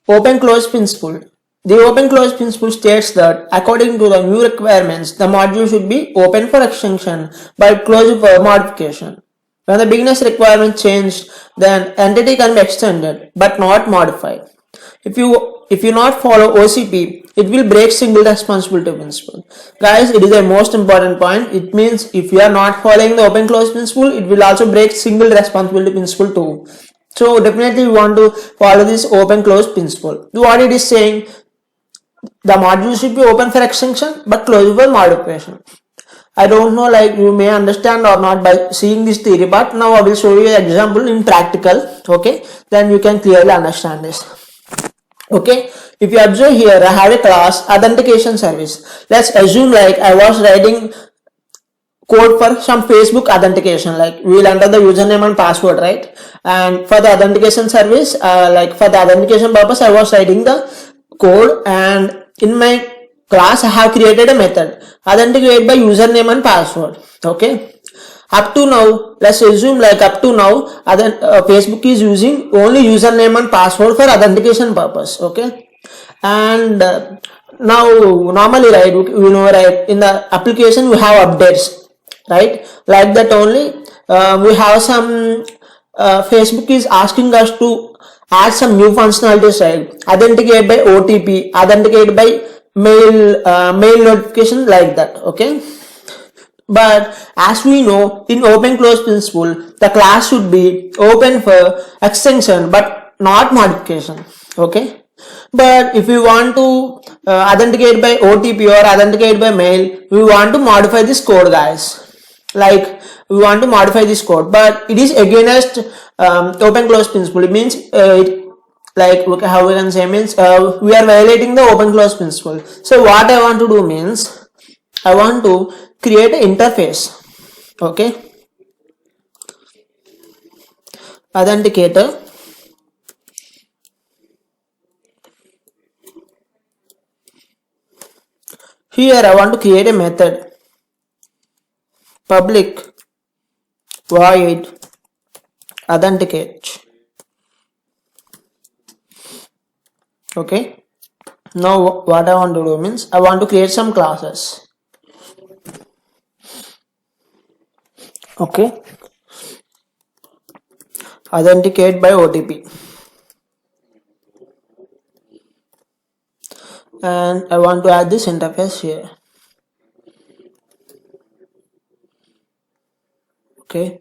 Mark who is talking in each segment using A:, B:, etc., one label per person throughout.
A: Open-closed principle. The open-closed principle states that according to the new requirements, the module should be open for extension but closed for modification. When the beginner's requirement changed, then entity can be extended but not modified. If you not follow OCP, it will break single responsibility principle. Guys, it is a most important point. It means if you are not following the open closed principle, it will also break single responsibility principle too. So definitely you want to follow this open closed principle. What it is saying, the module should be open for extension but closed for modification. I don't know, like you may understand or not by seeing this theory, but now I will show you an example in practical. Okay, then you can clearly understand this. Okay, if you observe here, I have a class authentication service. Let's assume like I was writing code for some Facebook authentication, like we will enter the username and password, right? And for the authentication service, like for the authentication purpose, I was writing the code, and in my class I have created a method authenticate by username and password. Okay, up to now, let's assume like up to now Facebook is using only username and password for authentication purpose. Okay, and now normally, right, you know, right, in the application we have updates, right? Like that only we have some Facebook is asking us to add some new functionalities, right? Authenticate by OTP, authenticate by mail notification, like that. Okay, but as we know, in open closed principle, the class should be open for extension but not modification. Okay, but if we want to authenticate by OTP or authenticate by mail, we want to modify this code, guys. Like we want to modify this code, but it is against open closed principle. It means like how we can say means we are violating the open closed principle. So what I want to do means I want to create an interface. Okay, authenticator. Here I want to create a method, public void authenticate. Okay, now what I want to do means I want to create some classes. Okay, authenticate by OTP, and I want to add this interface here. Okay,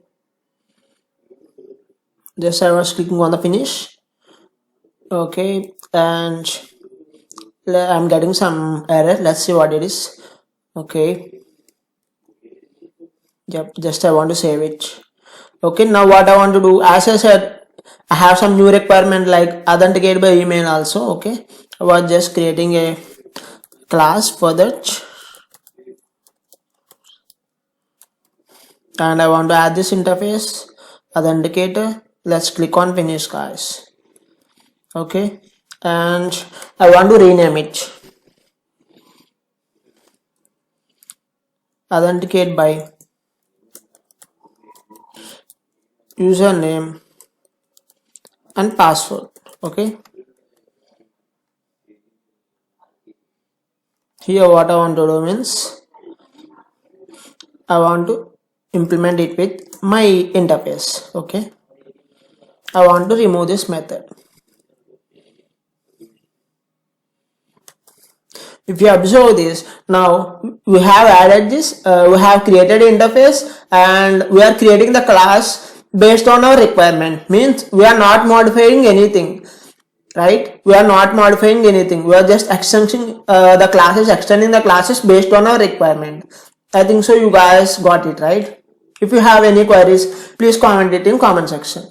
A: just I was clicking on the finish. Okay, and I'm getting some error. Let's see what it is. Okay, yep, just I want to save it. Okay, now what I want to do, as I said, I have some new requirement like authenticate by email also. Okay, I was just creating a class for that, and I want to add this interface authenticator. Let's click on finish, guys. Okay, and I want to rename it authenticate by username and password. Okay, here what I want to do means I want to implement it with my interface. Okay, I want to remove this method. If you observe this, now we have added this, we have created an interface, and we are creating the class based on our requirement. Means we are not modifying anything, right? We are not modifying anything. We are just extending the classes, extending the classes based on our requirement. I think so you guys got it, right? If you have any queries, please comment it in comment section.